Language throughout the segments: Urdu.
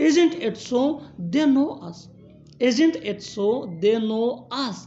isn't it so they know us, isn't it so they know us।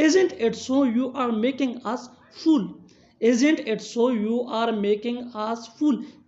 isn't it so you are making us fool, isn't it so you are making us fool।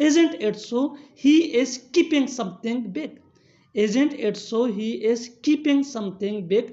isn't it so he is keeping something big, isn't it so he is keeping something big।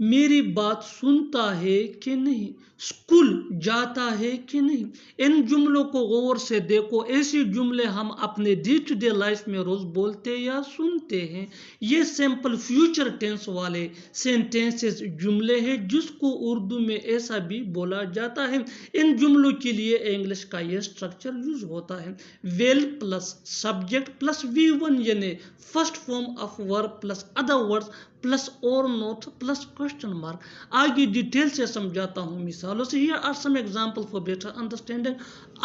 میری بات سنتا ہے کہ نہیں، اسکول جاتا ہے کہ نہیں۔ ان جملوں کو غور سے دیکھو، ایسے جملے ہم اپنے ڈے ٹو ڈے لائف میں روز بولتے یا سنتے ہیں۔ یہ سمپل فیوچر ٹینس والے سینٹینسز جملے ہیں جس کو اردو میں ایسا بھی بولا جاتا ہے۔ ان جملوں کے لیے انگلش کا یہ سٹرکچر یوز ہوتا ہے، well plus subject plus V1 یعنی first form of verb plus other words plus اور نوٹ پلس کوشچن مارک۔ آگے ڈیٹیل سے سمجھاتا ہوں مثالوں سے۔ Here are some examples for better understanding۔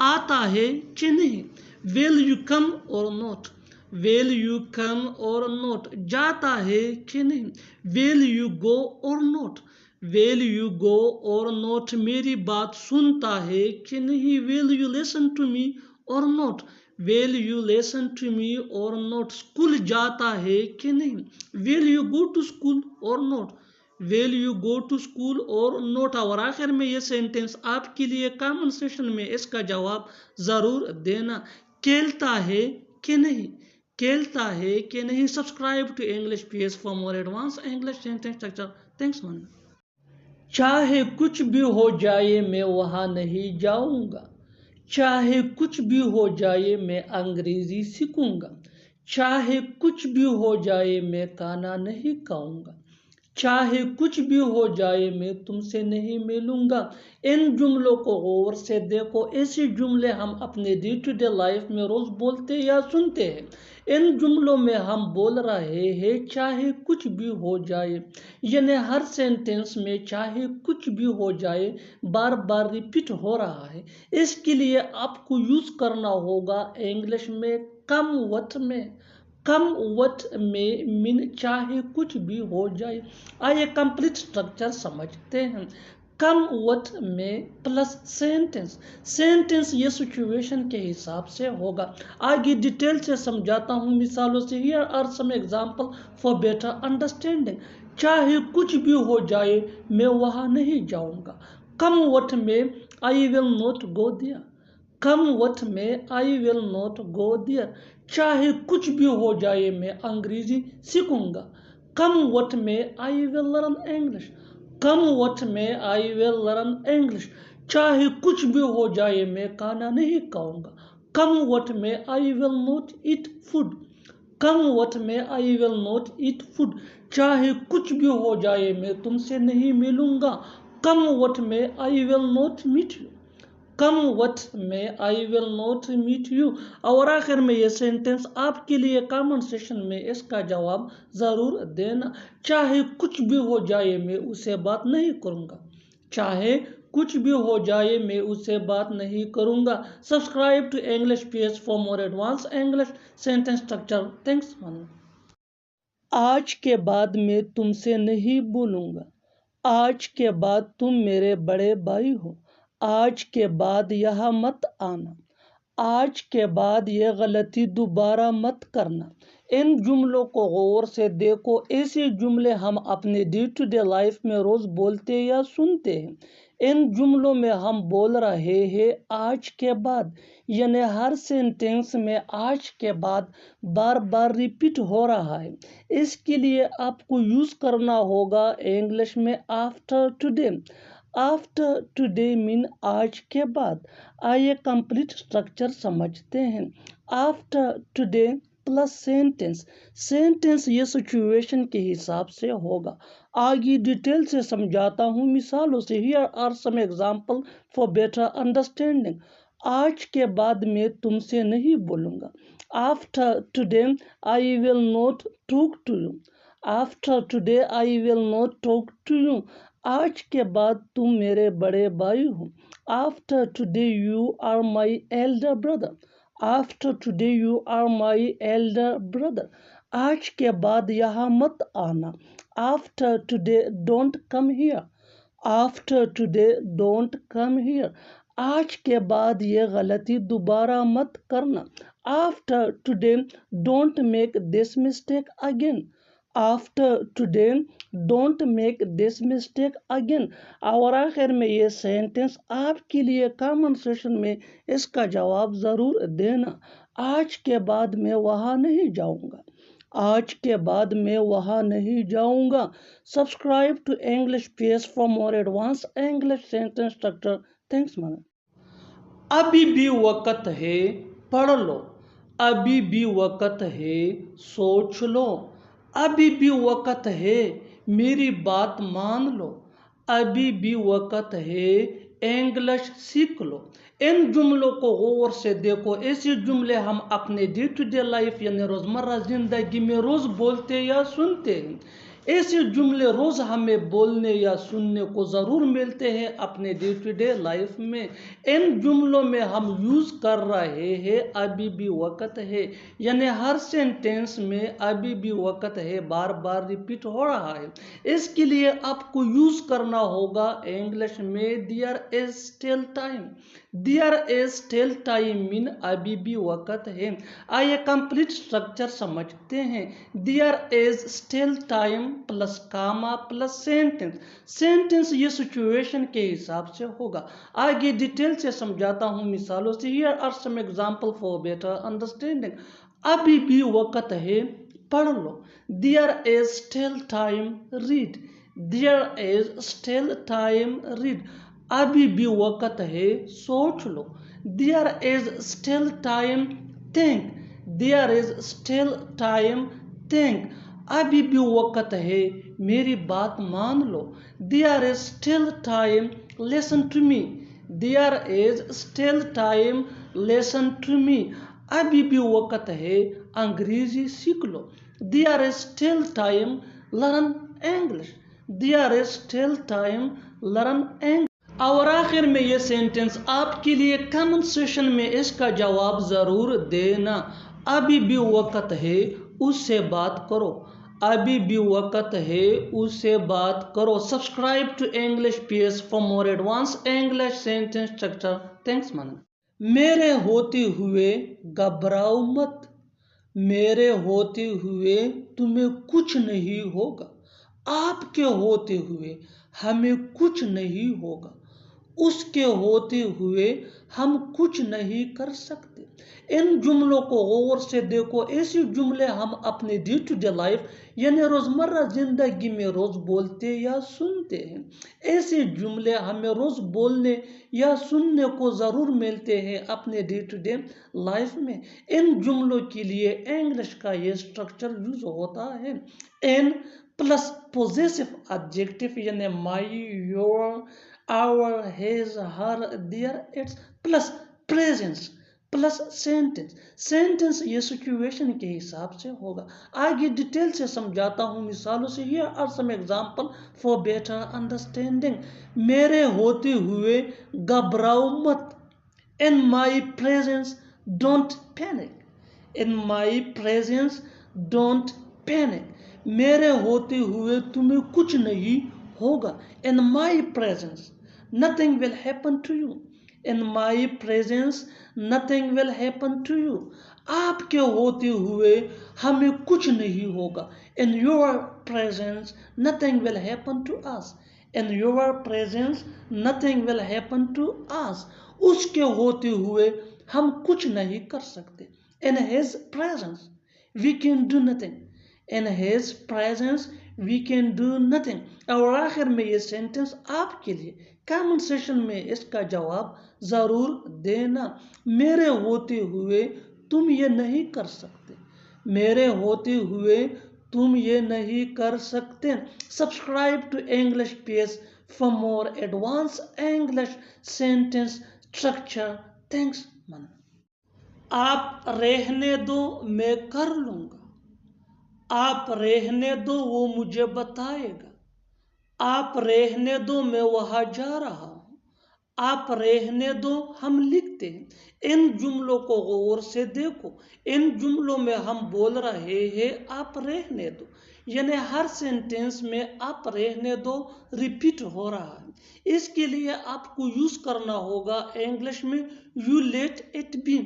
آتا ہے کہ نہیں، will you come or not، will you come or not۔ جاتا ہے کہ نہیں، will you go or not، will you go or not۔ میری بات سنتا ہے کہ نہیں، will you listen to me or not، will you listen to me or not۔ School جاتا ہے کہ نہیں، will you go to school or not، will you go to school or not۔ اور آخر میں یہ سینٹینس آپ کے لیے کامن سیشن میں اس کا جواب ضرور دینا، کھیلتا ہے کہ نہیں، کھیلتا ہے کہ نہیں۔ Subscribe to English PS for more advance English sentence structure. Thanks one. چاہے کچھ بھی ہو جائے میں وہاں نہیں جاؤں گا، چاہے کچھ بھی ہو جائے میں انگریزی سیکھوں گا، چاہے کچھ بھی ہو جائے میں کھانا نہیں کھاؤں گا، چاہے کچھ بھی ہو جائے میں تم سے نہیں ملوں گا۔ ان جملوں کو غور سے دیکھو، ایسے جملے ہم اپنے ڈے ٹو ڈے لائف میں روز بولتے یا سنتے ہیں۔ ان جملوں میں ہم بول رہے ہیں چاہے کچھ بھی ہو جائے، یعنی ہر سینٹینس میں چاہے کچھ بھی ہو جائے بار بار ریپیٹ ہو رہا ہے۔ اس کے لیے آپ کو یوز کرنا ہوگا انگلش میں کم وت میں، کم وت میں من چاہے کچھ بھی ہو جائے۔ آئیے کمپلیٹ سٹرکچر سمجھتے ہیں۔ کم وت میں پلس سینٹینس، سینٹینس یہ سچویشن کے حساب سے ہوگا۔ آگے ڈیٹیل سے سمجھاتا ہوں مثالوں سے۔ Here are some examples for better understanding۔ چاہے کچھ بھی ہو جائے میں وہاں نہیں جاؤں گا۔ کم وت میں I will not go there، کم وت میں I will not go there۔ چاہے کچھ بھی ہو جائے میں انگریزی سیکھوں گا۔ کم وت میں I will learn English، کم وت میں I will learn English۔ چاہے کچھ بھی ہو جائے میں کھانا نہیں کھاؤں گا۔ کم وت میں I will not eat food، کم وت میں I will not eat food۔ چاہے کچھ بھی ہو جائے میں تم سے نہیں ملوں گا۔ کم وت میں I will not meet you، کم وت میں I will not meet you۔ اور آخر میں یہ سینٹینس آپ کے لیے کامن سیشن میں اس کا جواب ضرور دینا، چاہے کچھ بھی ہو جائے میں اسے بات نہیں کروں گا، چاہے کچھ بھی ہو جائے میں اسے بات نہیں کروں گا۔ Subscribe to English PS for more advance English sentence structure. Thanks one. آج کے بعد میں تم سے نہیں بولوں گا، آج کے بعد تم میرے بڑے بھائی ہو، آج کے بعد یہاں مت آنا، آج کے بعد یہ غلطی دوبارہ مت کرنا۔ ان جملوں کو غور سے دیکھو، ایسے جملے ہم اپنے ڈے ٹو ڈے لائف میں روز بولتے یا سنتے ہیں۔ ان جملوں میں ہم بول رہے ہیں آج کے بعد، یعنی ہر سینٹینس میں آج کے بعد بار بار ریپیٹ ہو رہا ہے۔ اس کے لیے آپ کو یوز کرنا ہوگا انگلش میں آفٹر ٹوڈے۔ آفٹر ٹوڈے مین آج کے بعد۔ آئیے کمپلیٹ سٹرکچر سمجھتے ہیں۔ After today plus sentence, sentence یہ سچویشن کے حساب سے ہوگا۔ آگے ڈیٹیل سے سمجھاتا ہوں مثالوں سے۔ Here are some examples for better understanding۔ آج کے بعد میں تم سے نہیں بولوں گا۔ After today I will not talk to you، After today I will not talk to you۔ آج کے بعد تم میرے بڑے بھائی ہو۔ After today you are my elder brother، After today you are my elder brother۔ آج کے بعد یہاں مت آنا۔ After today don't come here، After today don't come here۔ آج کے بعد یہ غلطی دوبارہ مت کرنا۔ After today don't make this mistake again، After today don't make this mistake again۔ اور آخر میں یہ سینٹینس آپ کے لیے کامن سیشن میں اس کا جواب ضرور دینا، آج کے بعد میں وہاں نہیں جاؤں گا، آج کے بعد میں وہاں نہیں جاؤں گا. Subscribe to English PS for more advance English sentence structure. Thanks man. ابھی بھی وقت ہے پڑھ لو. ابھی بھی وقت ہے سوچ لو. ابھی بھی وقت ہے میری بات مان لو. ابھی بھی وقت ہے انگلش سیکھ لو. ان جملوں کو غور سے دیکھو. ایسے جملے ہم اپنے ڈے ٹو ڈے لائف یعنی روزمرہ زندگی میں روز بولتے یا سنتے ہیں. ایسے جملے روز ہمیں بولنے یا سننے کو ضرور ملتے ہیں اپنے ڈے ٹو ڈے لائف میں. ان جملوں میں ہم یوز کر رہے ہیں ابھی بھی وقت ہے، یعنی ہر سینٹینس میں ابھی بھی وقت ہے بار بار ریپیٹ ہو رہا ہے. اس کے لیے آپ کو یوز کرنا ہوگا انگلش میں there is still time. there is still time mean ابھی بھی وقت ہے. آئیے کمپلیٹ سٹرکچر سمجھتے ہیں. there is still time plus Cama plus sentence. Sentence یہ سچویشن کے حساب سے ہوگا. آگے ڈیٹیل سے سمجھاتا ہوں مثالوں سے. here are some example for better understanding. ابھی بھی وقت ہے پڑھ لو. there is still time read. there is still time read. ابھی بھی وقت ہے سوچ لو. there is still time think. there is still time think. ابھی بھی وقت ہے میری بات مان لو. there is still time listen to me. there is still time listen to me. ابھی بھی وقت ہے انگریزی سیکھ لو. there is still time learn English. there is still time learn English. اور آخر میں یہ سینٹنس آپ کے لیے کامنٹ سیشن میں اس کا جواب ضرور دینا. ابھی بھی وقت ہے اس سے بات کرو. ابھی بھی وقت ہے اس سے بات کرو. Subscribe to English PS for more advance English sentence structure. Thanks مانا. میرے ہوتے ہوئے گھبراؤ مت. میرے ہوتے ہوئے تمہیں کچھ نہیں ہوگا. آپ کے ہوتے ہوئے ہمیں کچھ نہیں ہوگا. اس کے ہوتے ہوئے ہم کچھ نہیں کر سکتے. ان جملوں کو غور سے دیکھو. ایسے جملے ہم اپنے ڈے ٹو ڈے لائف یعنی روزمرہ زندگی میں روز بولتے یا سنتے ہیں. ایسے جملے ہمیں روز بولنے یا سننے کو ضرور ملتے ہیں اپنے ڈے ٹو ڈے لائف میں. ان جملوں کے لیے انگلش کا یہ اسٹرکچر یوز ہوتا ہے. ان پلس پوزیسو ایڈجیکٹو یعنی my your our his her their its plus presence plus sentence. Sentence یہ سچویشن کے حساب سے ہوگا. آگے ڈیٹیل سے سمجھاتا ہوں مثالوں سے. here are some example for better understanding. میرے ہوتے ہوئے گھبراؤ مت. in my presence don't panic. in my presence don't panic. میرے ہوتے ہوئے تمہیں کچھ نہیں ہوگا. in my presence nothing will happen to you. in my presence nothing will happen to you. آپ کے ہوتے ہوئے ہمیں کچھ نہیں ہوگا. in your presence nothing will happen to us. in your presence nothing will happen to us. اس کے ہوتے ہوئے ہم کچھ نہیں کر سکتے. in his presence we can do nothing. in his presence we can do nothing. اور آخر میں یہ سینٹنس آپ کے لیے کامنٹ سیشن میں اس کا جواب ضرور دینا. میرے ہوتے ہوئے تم یہ نہیں کر سکتے. میرے ہوتے ہوئے تم یہ نہیں کر سکتے. Subscribe to English PS for more advance English sentence structure. Thanks man. آپ رہنے دو میں کر لوں گا. آپ رہنے دو وہ مجھے بتائے گا. آپ رہنے دو میں وہاں جا رہا ہوں. آپ رہنے دو ہم لکھتے ہیں. ان جملوں کو غور سے دیکھو. ان جملوں میں ہم بول رہے ہیں آپ رہنے دو، یعنی ہر سینٹینس میں آپ رہنے دو ریپیٹ ہو رہا ہے. اس کے لیے آپ کو یوز کرنا ہوگا انگلش میں you let it be.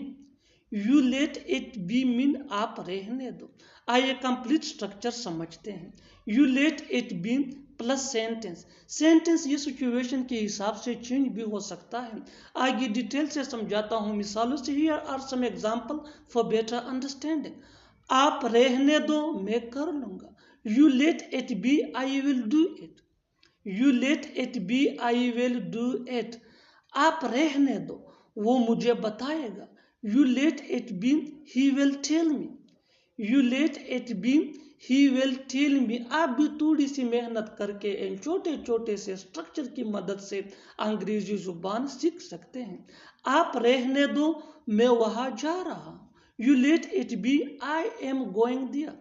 You let it be mean آپ رہنے دو. آئیے کمپلیٹ سٹرکچر سمجھتے ہیں. You let it be plus sentence. Sentence یہ سچویشن کے حساب سے چینج بھی ہو سکتا ہے. آگے ڈیٹیل سے سمجھاتا ہوں مثالوں سے. here are some example for better understanding. آپ رہنے دو میں کر لوں گا. You let it be, I will do it. You let it be, I will do it. آپ رہنے دو وہ مجھے بتائے گا. You let it be, he will tell me. You let it be, he will tell me. آپ بھی تھوڑی سی محنت کر کے ان چھوٹے چھوٹے سے اسٹرکچر کی مدد سے انگریزی زبان سیکھ سکتے ہیں. آپ رہنے دو میں وہاں جا رہا ہوں. You let it be, I am going there.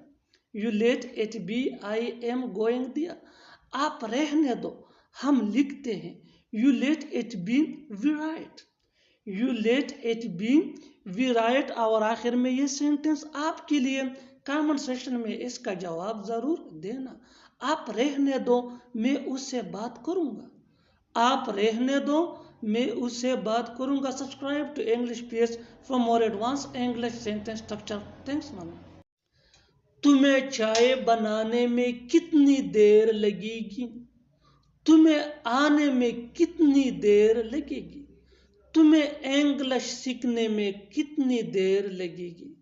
You let it be, I am going there. آپ رہنے دو ہم لکھتے ہیں. You let it be, we write. You let it be, we write. اور آخر میں یہ سینٹنس آپ کے لیے کامنٹ سیکشن میں اس کا جواب ضرور دینا. آپ رہنے دو میں اس سے بات کروں گا. آپ رہنے دو میں اس سے بات کروں گا. Subscribe to English PS for more advanced English sentence structure. Thanks man. تمہیں چائے بنانے میں کتنی دیر لگے گی؟ تمہیں آنے میں کتنی دیر لگے گی؟ تمہیں انگلش سیکھنے میں کتنی دیر لگے گی؟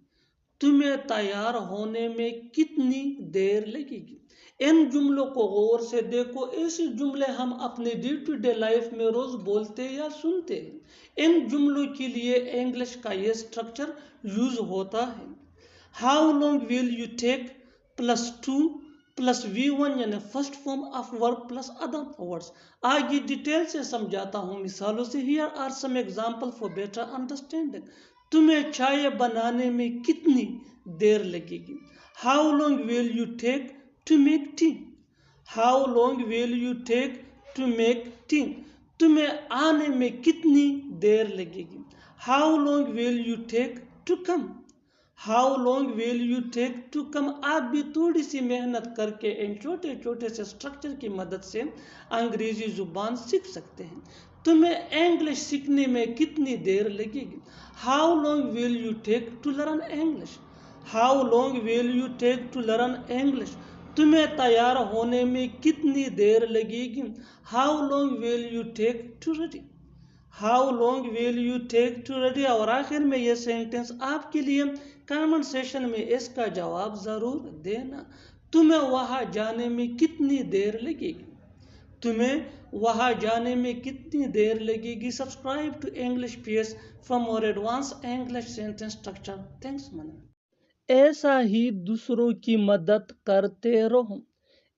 تمہیں تیار ہونے میں کتنی دیر لگے گی؟ ان جملوں کو غور سے دیکھو. ایسے جملے ہم اپنے ڈے ٹو ڈے لائف میں روز بولتے یا سنتے ہیں. ان جملوں کے لیے انگلش کا یہ اسٹرکچر یوز ہوتا ہے. How long will you take +2 + V1 یعنی first form of verb plus other words. آگے ڈیٹیل سے سمجھاتا ہوں مثالوں سے. Here are some examples for better understanding. تمہیں چائے بنانے میں کتنی دیر لگے گی؟ How long will you take to make tea? How long will you take to make tea? تمہیں آنے میں کتنی دیر لگے گی؟ How long will you take to come? How long will you take to come? آپ بھی تھوڑی سی محنت کر کے ان چھوٹے چھوٹے سے اسٹرکچر کی مدد سے انگریزی زبان سیکھ سکتے ہیں. تمہیں انگلش سیکھنے میں کتنی دیر لگے گی؟ How long will you take to learn English? How long will you take to learn English? تمہیں تیار ہونے میں کتنی دیر لگے گی؟ How long will you take to ready? How long will you take to ready? اور آخر میں یہ سینٹنس آپ کے لیے کامنٹ سیکشن میں اس کا جواب ضرور دینا. تمہیں وہاں جانے میں کتنی دیر لگے گی؟ تمہیں وہاں جانے میں کتنی دیر لگے گی؟ Subscribe to English PS for more advanced English sentence structure. Thanks man. ایسا ہی دوسروں کی مدد کرتے رہو.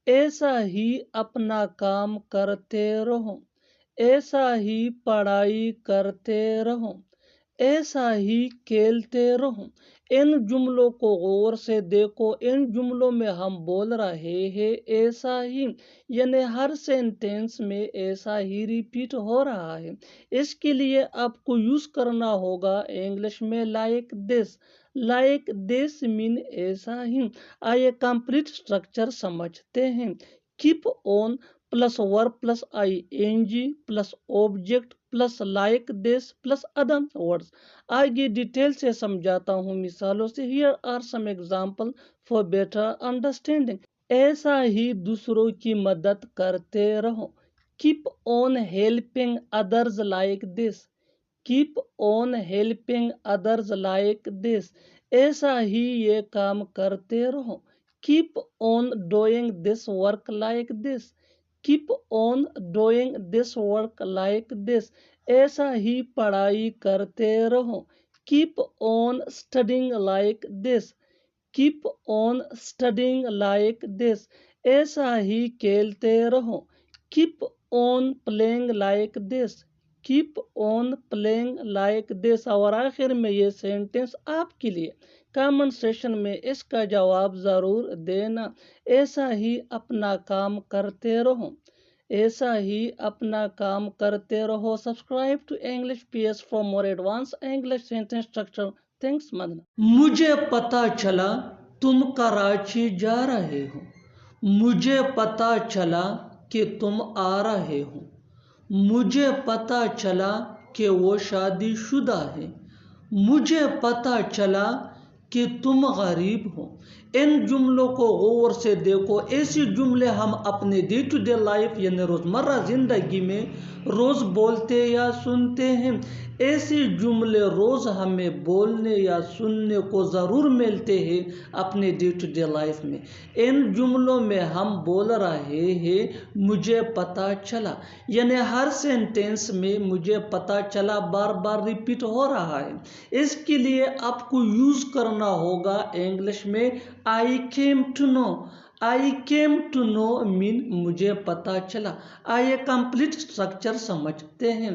ایسا ہی اپنا کام کرتے رہو. ایسا ہی پڑھائی کرتے رہو. ایسا ہی کھیلتے رہو. ان جملوں کو غور سے دیکھو. ان جملوں میں ہم بول رہے ہیں ایسا ہی یعنی ہر سینٹینس میں ایسا ہی ریپیٹ ہو رہا ہے. اس کے لیے آپ کو یوز کرنا ہوگا انگلش میں لائک دس. لائک دس مین ایسا ہی. آئیے کمپلیٹ اسٹرکچر سمجھتے ہیں. Keep on plus verb plus ING plus object plus like this plus other words. آگے ڈیٹیل سے سمجھاتا ہوں مثالوں سے. Here are some examples for better understanding. ایسا ہی دوسروں کی مدد کرتے رہو. Keep on helping others like this. Keep on helping others like this. ایسا ہی یہ کام کرتے رہو. Keep on doing this work like this. Keep on doing this work like this. ایسا ہی پڑھائی کرتے رہو. Keep on studying like this. Keep on studying like this. ایسا ہی کھیلتے رہو. Keep on playing like this. Keep on playing like this. اور آخر میں یہ سینٹنس آپ کے لیے کامنٹ سیکشن میں اس کا جواب ضرور دینا. ایسا ہی اپنا کام کرتے رہو. ایسا ہی اپنا کام کرتے رہو. Subscribe to English PS for more advanced English sentence structure. Thanks مدن. مجھے پتا چلا تم کراچی جا رہے ہو. مجھے پتا چلا کہ تم آ رہے ہو. مجھے پتا چلا کہ وہ شادی شدہ ہے. مجھے پتا چلا کہ تم غریب ہو. ان جملوں کو غور سے دیکھو. ایسے جملے ہم اپنے ڈے ٹو ڈے لائف یعنی روزمرہ زندگی میں روز بولتے یا سنتے ہیں. ایسے جملے روز ہمیں بولنے یا سننے کو ضرور ملتے ہیں اپنے ڈے ٹو ڈے لائف میں۔ ان جملوں میں ہم بول رہے ہیں مجھے پتہ چلا، یعنی ہر سینٹینس میں مجھے پتہ چلا بار بار ریپیٹ ہو رہا ہے۔ اس کے لیے آپ کو یوز کرنا ہوگا انگلش میں I came to know. I came to know mean مجھے پتہ چلا۔ آئیے کمپلیٹ اسٹرکچر سمجھتے ہیں۔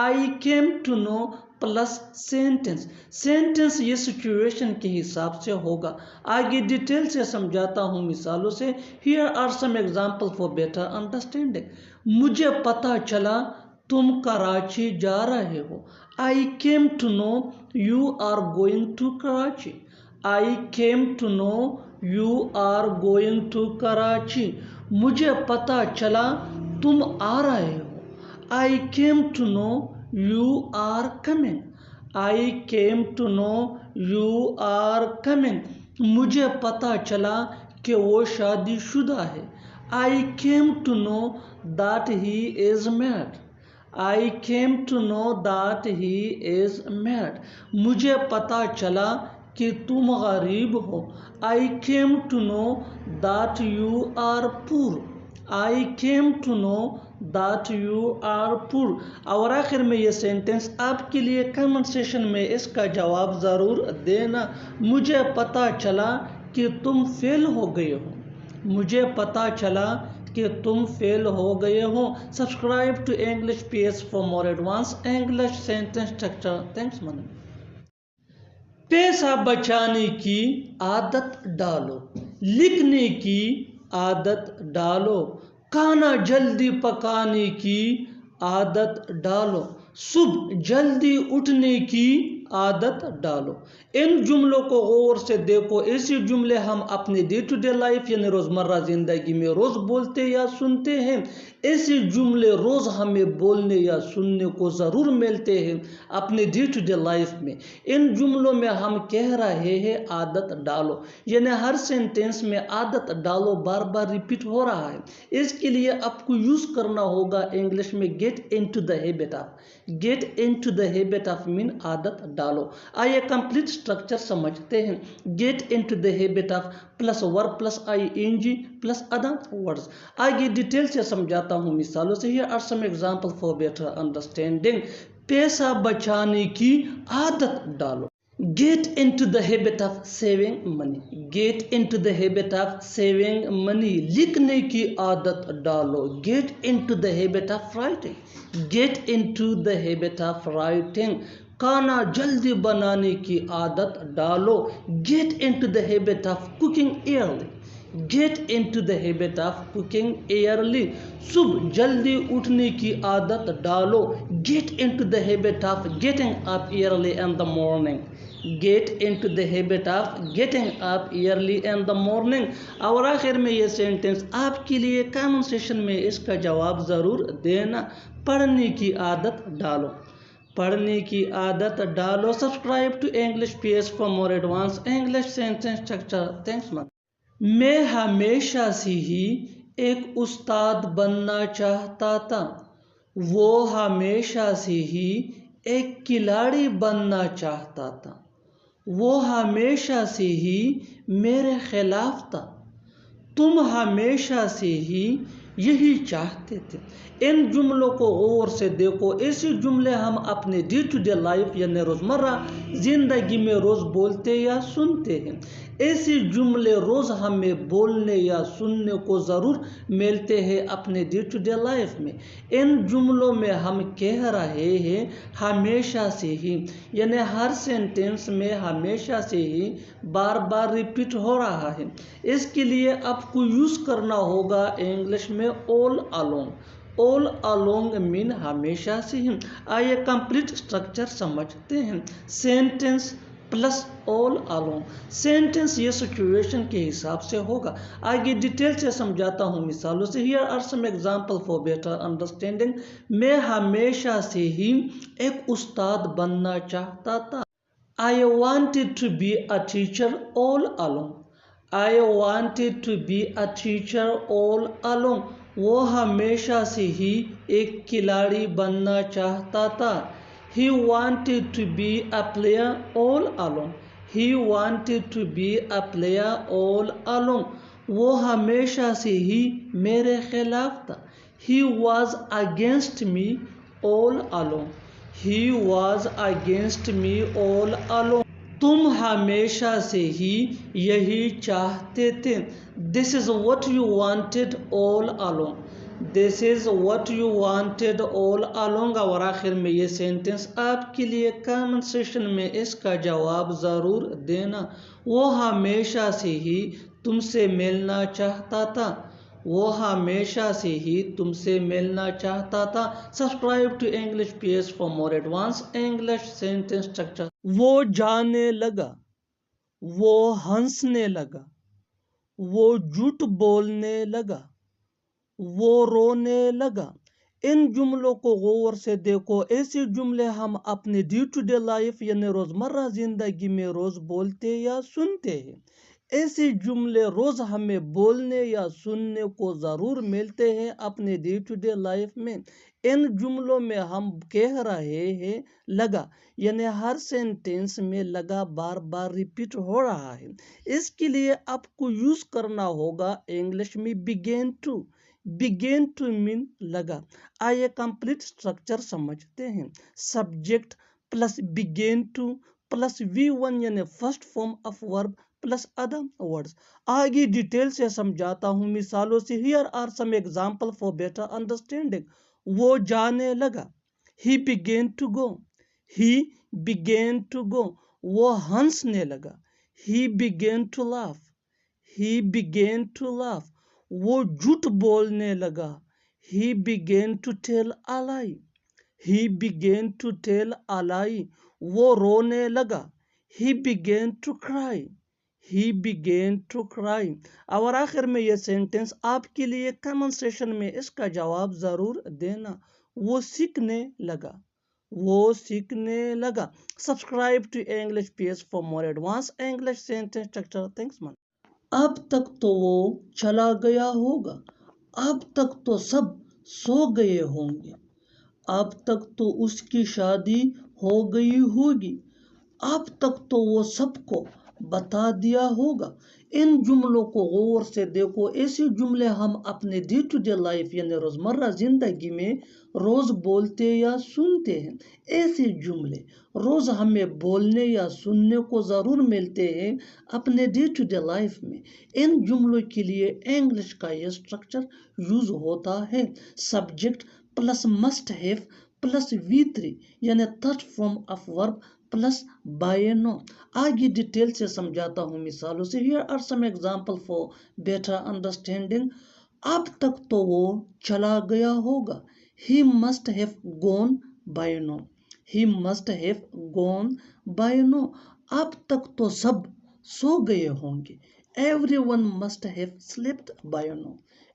I came to know plus sentence. Sentence یہ سچویشن کے حساب سے ہوگا۔ آگے ڈیٹیل سے سمجھاتا ہوں مثالوں سے۔ Here are some example for better understanding. مجھے پتہ چلا تم کراچی جا رہے ہو۔ I came to know you are going to Karachi. I came to know you are going to Karachi. مجھے پتہ چلا تم آ رہے ہو۔ I came to know you are coming. I came to know you are coming. مجھے پتہ چلا کہ وہ شادی شدہ ہے۔ I came to know that he is married. I came to know that he is married. مجھے پتہ چلا کہ تم غریب ہو۔ I came to know that you are poor. I came to know that you are poor. اور آخر میں یہ سینٹینس آپ کے لیے کمنٹ سیشن میں اس کا جواب ضرور دینا۔ مجھے پتہ چلا کہ تم فیل ہو گئے ہو۔ مجھے پتہ چلا کہ تم فیل ہو گئے ہو۔ Subscribe to English PS for more advance English sentence structure. Thanks man. پیسہ بچانے کی عادت ڈالو، لکھنے کی عادت ڈالو، کھانا جلدی پکانے کی عادت ڈالو، صبح جلدی اٹھنے کی عادت ڈالو۔ ان جملوں کو غور سے دیکھو۔ ایسے جملے ہم اپنے ڈے ٹو ڈے لائف یعنی روزمرہ زندگی میں روز بولتے یا سنتے ہیں۔ ایسے جملے روز ہمیں بولنے یا سننے کو ضرور ملتے ہیں اپنے ڈے ٹو ڈے لائف میں۔ ان جملوں میں ہم کہہ رہے ہیں عادت ڈالو، یعنی ہر سینٹینس میں عادت ڈالو بار بار ریپیٹ ہو رہا ہے۔ اس کے لیے آپ کو یوز کرنا ہوگا انگلش میں get into the habit of. Get into the habit of mean عادت ڈالو۔ آئیے کمپلیٹ اسٹرکچر سمجھتے ہیں۔ Get into the habit of plus verb plus ING plus other words. آگے ڈیٹیل سے سمجھاتا ہوں مثالوں سے۔ Here are some example for better understanding. پیسہ بچانے کی عادت ڈالو۔ Get into the habit of saving money. Get into the habit of saving money. لکھنے کی عادت ڈالو۔ Get into the habit of writing. Get into the habit of writing. کھانا جلدی بنانے کی عادت ڈالو۔ Get into the habit of cooking early. Get into the habit of cooking early. صبح جلدی اٹھنے کی عادت ڈالو۔ Get into the habit of getting up early in the morning. Get into the habit of getting up early in the morning. اور آخر میں یہ سینٹینس آپ کے لیے کامن سیشن میں اس کا جواب ضرور دینا۔ پڑھنے کی عادت ڈالو۔ پڑھنے کی عادت ڈالو۔ Subscribe to English PS for more advance English sentence structure. Thanks man. میں ہمیشہ سے ہی ایک استاد بننا چاہتا تھا۔ وہ ہمیشہ سے ہی ایک کھلاڑی بننا چاہتا تھا۔ وہ ہمیشہ سے ہی میرے خلاف تھا۔ تم ہمیشہ سے ہی یہی چاہتے تھے۔ ان جملوں کو غور سے دیکھو۔ ایسے جملے ہم اپنے ڈے ٹو ڈے لائف یعنی روزمرہ زندگی میں روز بولتے یا سنتے ہیں۔ ایسے جملے روز ہمیں بولنے یا سننے کو ضرور ملتے ہیں اپنے ڈے ٹو ڈے لائف میں۔ ان جملوں میں ہم کہہ رہے ہیں ہمیشہ سے ہی، یعنی ہر سینٹینس میں ہمیشہ سے ہی بار بار ریپیٹ ہو رہا ہے۔ اس کے لیے آپ کو یوز کرنا ہوگا انگلش میں all along۔ all along مین ہمیشہ سے ہی۔ آئیے کمپلیٹ اسٹرکچر سمجھتے ہیں۔ Sentence plus all along۔ Sentence یہ سچویشن کے حساب سے ہوگا۔ آگے ڈیٹیل سے سمجھاتا ہوں مثالوں سے۔ Here are some example for better understanding. میں ہمیشہ سے ہی ایک استاد بننا چاہتا تھا۔ I wanted to be a teacher all along. I wanted to be a teacher all along. وہ ہمیشہ سے ہی ایک کھلاڑی بننا چاہتا تھا۔ He wanted to be a player all along. He wanted to be a player all along. وہ ہمیشہ سے ہی میرے خلاف تھا. He was against me all along. He was against me all along. تم ہمیشہ سے ہی یہی چاہتے تھے. This is what you wanted all along. This is what you wanted all along. اور آخر میں یہ سینٹنس آپ کے لیے کامنٹ سیشن میں اس کا جواب ضرور دینا. وہ ہمیشہ سے ہی تم سے ملنا چاہتا تھا. وہ ہمیشہ سے ہی تم سے ملنا چاہتا تھا. Subscribe to English PS for more advance English sentence structure. وہ جانے لگا. وہ ہنسنے لگا. وہ جھوٹ بولنے لگا. وہ رونے لگا. ان جملوں کو غور سے دیکھو. ایسے جملے ہم اپنے ڈے ٹو ڈے لائف یعنی روزمرہ زندگی میں روز بولتے یا سنتے ہیں. ایسے جملے روز ہمیں بولنے یا سننے کو ضرور ملتے ہیں اپنے ڈے ٹو ڈے لائف میں. ان جملوں میں ہم کہہ رہے ہیں لگا یعنی ہر سینٹینس میں لگا بار بار ریپیٹ ہو رہا ہے. اس کے لیے آپ کو یوز کرنا ہوگا انگلش میں begin to. begin to mean لگا. آئیے کمپلیٹ اسٹرکچر سمجھتے ہیں. Subject plus begin to plus V1 یعنی first form of verb plus other words. آگے ڈیٹیل سے سمجھاتا ہوں مثالوں سے. Here are some example for better understanding. وہ جانے لگا. He began to go. He began to go. وہ ہنسنے لگا. He began to laugh. He began to laugh. وہ جھوٹ بولنے لگا. He began to tell a lie. He began to tell a lie. وہ رونے لگا. He began to cry. He began to cry. اور آخر میں یہ سینٹنس آپ کے لیے کامن سیشن میں اس کا جواب ضرور دینا. وہ سیکھنے لگا. وہ سیکھنے لگا. Subscribe to English PS for more advance English sentence structure. Thanks man. اب تک تو وہ چلا گیا ہوگا. اب تک تو سب سو گئے ہوں گے. اب تک تو اس کی شادی ہو گئی ہوگی. اب تک تو وہ سب کو بتا دیا ہوگا. ان جملوں کو غور سے دیکھو. ایسے جملے ہم اپنے ڈے ٹو ڈے لائف یعنی روزمرہ زندگی میں روز بولتے یا سنتے ہیں. ایسے جملے روز ہمیں بولنے یا سننے کو ضرور ملتے ہیں اپنے ڈے ٹو ڈے لائف میں. ان جملوں کے لیے انگلش کا یہ اسٹرکچر یوز ہوتا ہے. Subject plus must have plus V3 یعنی third form of verb plus by now. آگے ڈیٹیل سے سمجھاتا ہوں مثالوں سے. Here are some example for better understanding. اب تک تو وہ چلا گیا ہوگا. He must have gone by now. He must have gone by now. اب تک تو سب سو گئے ہوں گے. Everyone must have slept by now.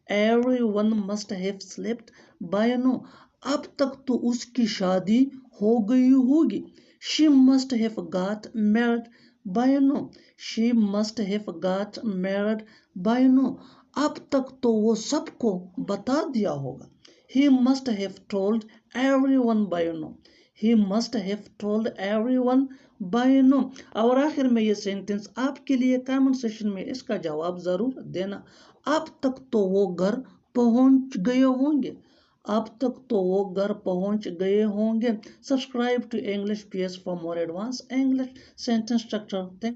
Everyone must have slept by now. اب تک تو اس کی شادی ہو گئی ہوگی. She must have got married by now. She must have got married by now. اب تک تو وہ سب کو بتا دیا ہوگا. He must have told everyone by now. He must have told everyone by now. اور آخر میں یہ سینٹنس آپ کے لیے کامنٹ سیشن میں اس کا جواب ضرور دینا. اب تک تو وہ گھر پہنچ گئے ہوں گے. اب تک تو وہ گھر پہنچ گئے ہوں گے. Subscribe to English PS for more advance English sentence structure.